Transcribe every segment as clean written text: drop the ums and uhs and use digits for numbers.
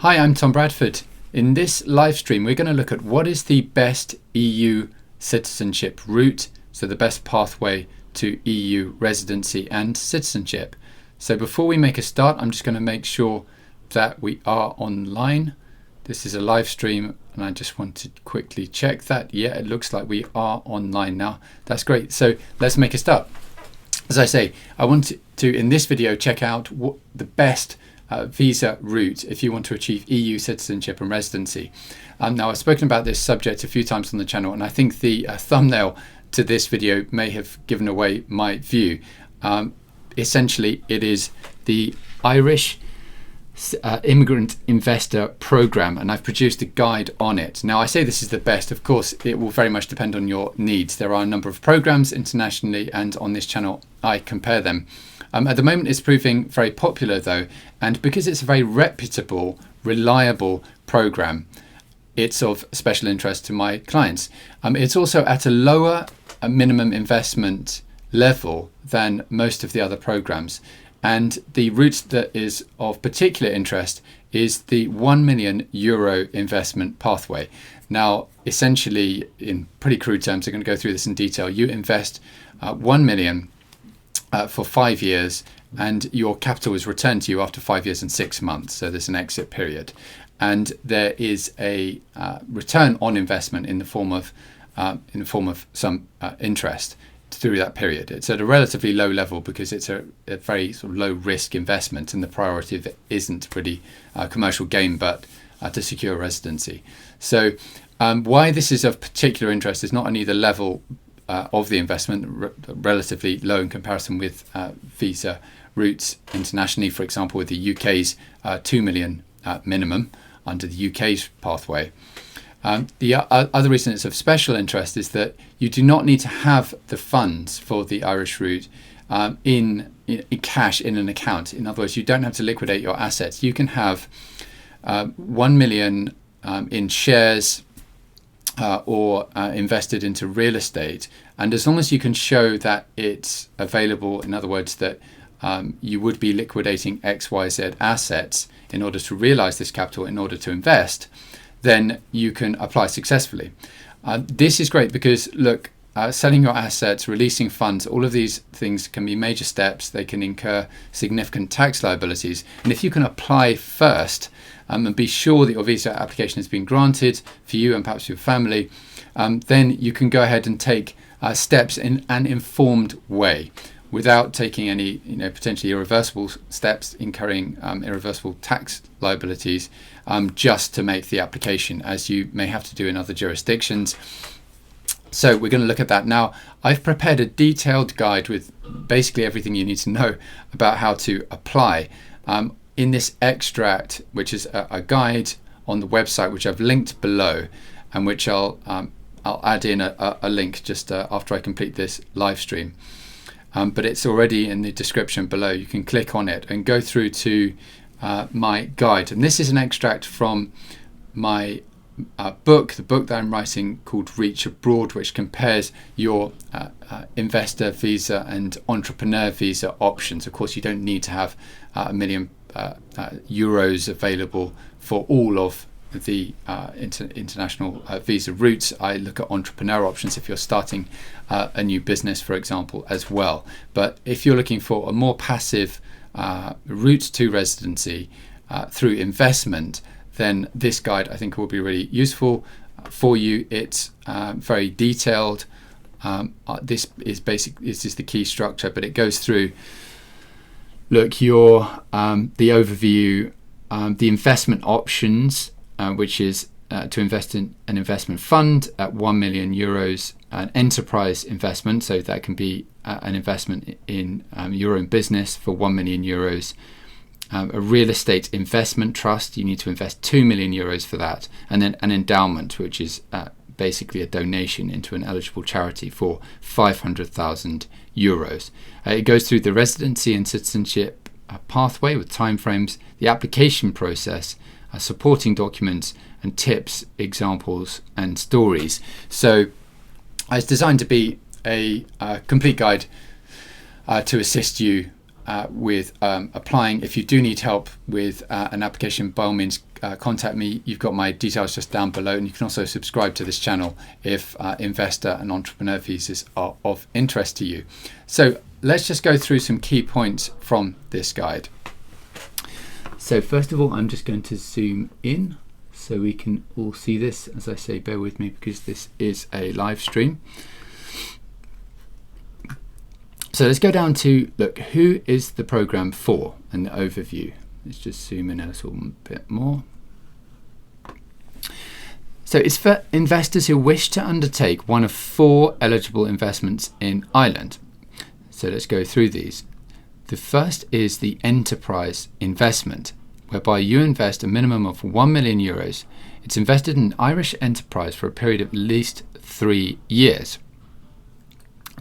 Hi, I'm Tom Bradford. In this live stream, we're going to look at what is the best EU citizenship route, so the best pathway to EU residency and citizenship. So before we make a start, I'm just going to make sure that we are online. This is a live stream and I just want to quickly check that. Yeah, it looks like we are online now. That's great. So let's make a start. As I say, I want to in this video check out what the best visa route if you want to achieve EU citizenship and residency. Now, I've spoken about this subject a few times on the channel, and I think the thumbnail to this video may have given away my view. Essentially, it is the Irish Immigrant Investor Program, and I've produced a guide on it. Now, I say this is the best. Of course, it will very much depend on your needs. There are a number of programs internationally, and on this channel, I compare them. At the moment, it's proving very popular, though, and because it's a very reputable, reliable program, it's of special interest to my clients. It's also at a lower minimum investment level than most of the other programs. And the route that is of particular interest is the €1 million investment pathway. Now, essentially, in pretty crude terms, I'm going to go through this in detail. You invest 1 million for 5 years, and your capital is returned to you after 5 years and 6 months. So there's an exit period, and there is a return on investment in the form of some interest through that period. It's at a relatively low level because it's a very sort of low risk investment, and the priority of it isn't really commercial gain, but to secure residency. So why this is of particular interest is not only the level of the investment, relatively low in comparison with visa routes internationally, for example, with the UK's 2 million minimum under the UK's pathway. The other reason it's of special interest is that you do not need to have the funds for the Irish route in cash in an account. In other words, you don't have to liquidate your assets. You can have 1 million in shares or invested into real estate, and as long as you can show that it's available, in other words, that you would be liquidating XYZ assets in order to realize this capital, in order to invest, then you can apply successfully. This is great because, look, selling your assets, releasing funds, all of these things can be major steps. They can incur significant tax liabilities. And if you can apply first and be sure that your visa application has been granted for you and perhaps your family, then you can go ahead and take steps in an informed way without taking any potentially irreversible steps, incurring irreversible tax liabilities just to make the application, as you may have to do in other jurisdictions. So we're going to look at that now. I've prepared a detailed guide with basically everything you need to know about how to apply. In this extract, which is a guide on the website, which I've linked below, and which I'll add in a link just after I complete this live stream. But it's already in the description below. You can click on it and go through to my guide. And this is an extract from my book, the book that I'm writing called Reach Abroad, which compares your investor visa and entrepreneur visa options. Of course, you don't need to have €1 million available for all of the international visa routes. I look at entrepreneur options if you're starting a new business, for example, as well. But if you're looking for a more passive route to residency through investment, then this guide I think will be really useful for you. It's very detailed. This is the key structure, but it goes through, look, the overview, the investment options, which is to invest in an investment fund at €1 million, an enterprise investment, so that can be an investment in your own business for €1 million, a real estate investment trust, you need to invest €2 million for that, and then an endowment, which is basically a donation into an eligible charity for €500,000. It goes through the residency and citizenship pathway with timeframes, the application process, supporting documents, and tips, examples, and stories. So it's designed to be a complete guide to assist you with applying. If you do need help with an application, by all means contact me. You've got my details just down below, and you can also subscribe to this channel if investor and entrepreneur visas are of interest to you. So let's just go through some key points from this guide. So first of all, I'm just going to zoom in so we can all see this. As I say, bear with me because this is a live stream. So let's go down to, look, who is the program for, and the overview. Let's just zoom in a little bit more. So it's for investors who wish to undertake one of 4 eligible investments in Ireland. So let's go through these. The first is the enterprise investment, whereby you invest a minimum of €1 million. It's invested in an Irish enterprise for a period of at least 3 years.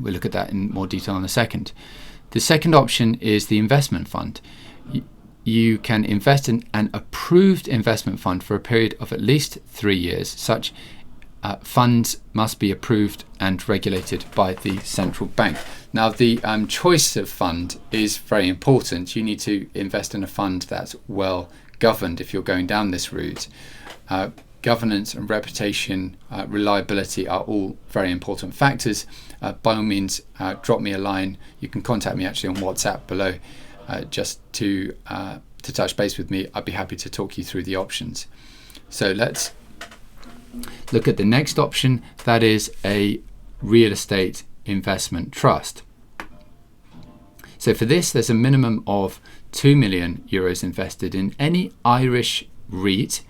We'll look at that in more detail in a second. The second option is the investment fund. You can invest in an approved investment fund for a period of at least 3 years. Such funds must be approved and regulated by the central bank. Now, the choice of fund is very important. You need to invest in a fund that's well governed if you're going down this route. Governance and reputation, reliability are all very important factors. By all means, drop me a line. You can contact me actually on WhatsApp below just to touch base with me. I'd be happy to talk you through the options. So let's look at the next option. That is a real estate investment trust. So for this, there's a minimum of €2 million invested in any Irish REIT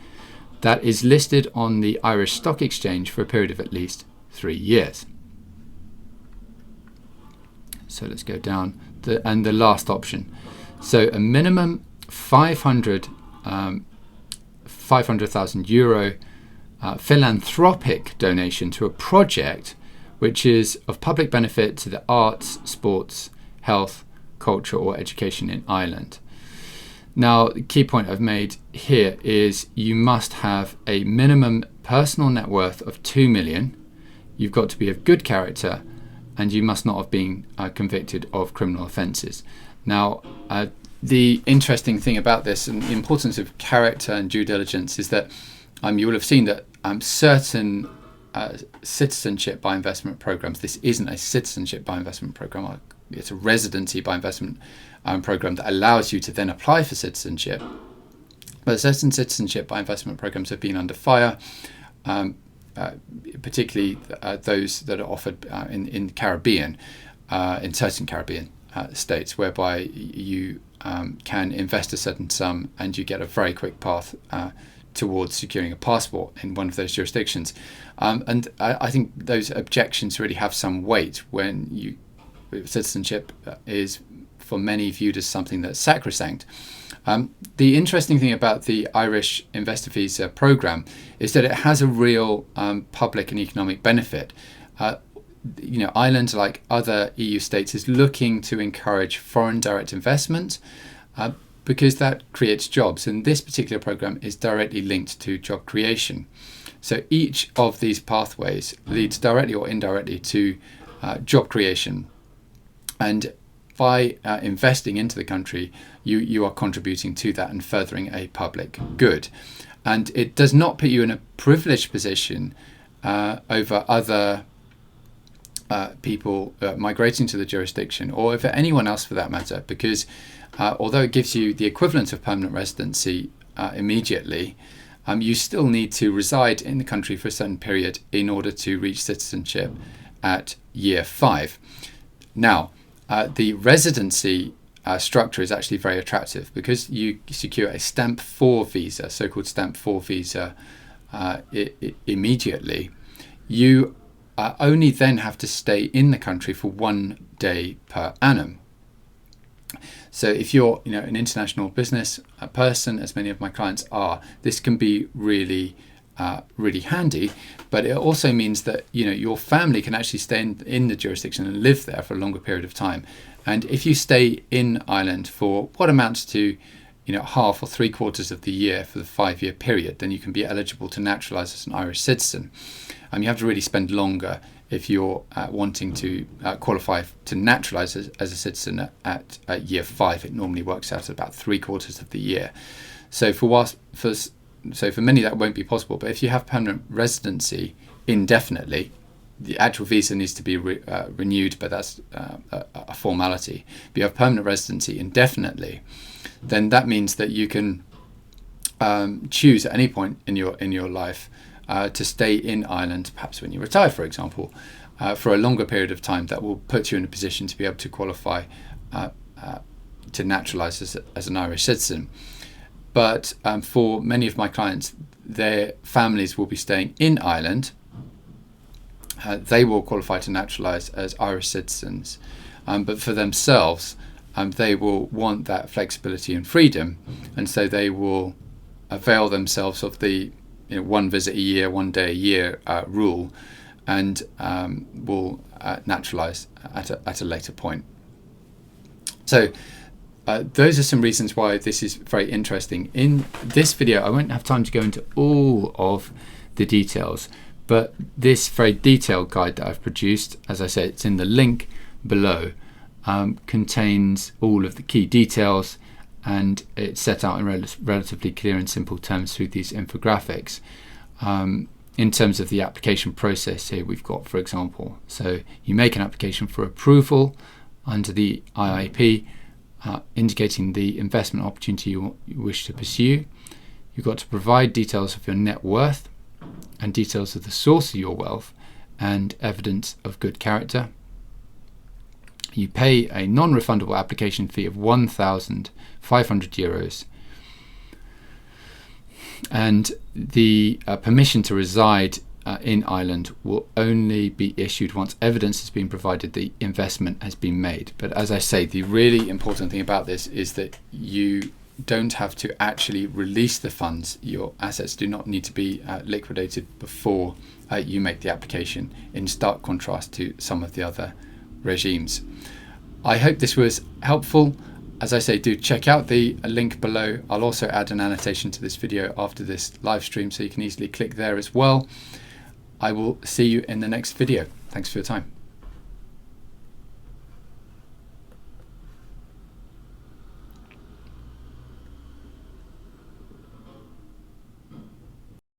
that is listed on the Irish Stock Exchange for a period of at least 3 years. So let's go down, and the last option. So a minimum €500,000 philanthropic donation to a project which is of public benefit to the arts, sports, health, culture or education in Ireland. Now, the key point I've made here is you must have a minimum personal net worth of 2 million. You've got to be of good character, and you must not have been convicted of criminal offences. Now, the interesting thing about this and the importance of character and due diligence is that you will have seen that certain citizenship by investment programs, this isn't a citizenship by investment program, it's a residency by investment program that allows you to then apply for citizenship. But certain citizenship by investment programs have been under fire, particularly those that are offered in Caribbean, in certain Caribbean states, whereby you can invest a certain sum and you get a very quick path towards securing a passport in one of those jurisdictions. And I think those objections really have some weight when citizenship is for many viewed as something that's sacrosanct. The interesting thing about the Irish investor visa program is that it has a real public and economic benefit. Ireland, like other EU states, is looking to encourage foreign direct investment because that creates jobs, and this particular program is directly linked to job creation. So each of these pathways leads directly or indirectly to job creation, and by investing into the country, you are contributing to that and furthering a public good. And it does not put you in a privileged position over other people migrating to the jurisdiction, or over anyone else for that matter, because although it gives you the equivalent of permanent residency immediately, you still need to reside in the country for a certain period in order to reach citizenship at year 5. Now, the residency structure is actually very attractive because you secure a stamp 4 visa, so-called stamp 4 visa, immediately. You only then have to stay in the country for 1 day per annum. So if you're an international business person, as many of my clients are, this can be really handy, but it also means that your family can actually stay in the jurisdiction and live there for a longer period of time. And if you stay in Ireland for what amounts to half or 3/4 of the year for the 5-year period, then you can be eligible to naturalise as an Irish citizen. You have to really spend longer if you're wanting to qualify to naturalise as a citizen at year 5. It normally works out at about 3/4 of the year. So for many that won't be possible. But if you have permanent residency indefinitely, the actual visa needs to be renewed, but that's a formality. If you have permanent residency indefinitely, then that means that you can choose at any point in your life to stay in Ireland, perhaps when you retire, for example, for a longer period of time. That will put you in a position to be able to qualify to naturalise as an Irish citizen. But for many of my clients, their families will be staying in Ireland. They will qualify to naturalise as Irish citizens, but for themselves, they will want that flexibility and freedom, and so they will avail themselves of the one visit a year, 1 day a year rule, and will naturalise at a later point. So those are some reasons why this is very interesting. In this video, I won't have time to go into all of the details, but this very detailed guide that I've produced, as I said, it's in the link below, contains all of the key details, and it's set out in relatively clear and simple terms through these infographics. In terms of the application process, here we've got, for example, so you make an application for approval under the IIP, indicating the investment opportunity you wish to pursue. You've got to provide details of your net worth and details of the source of your wealth and evidence of good character. You pay a non-refundable application fee of €1,500, and the permission to reside in Ireland will only be issued once evidence has been provided the investment has been made. But as I say, the really important thing about this is that you don't have to actually release the funds. Your assets do not need to be liquidated before you make the application, in stark contrast to some of the other regimes. I hope this was helpful. As I say, do check out the link below. I'll also add an annotation to this video after this live stream, so you can easily click there as well. I will see you in the next video. Thanks for your time.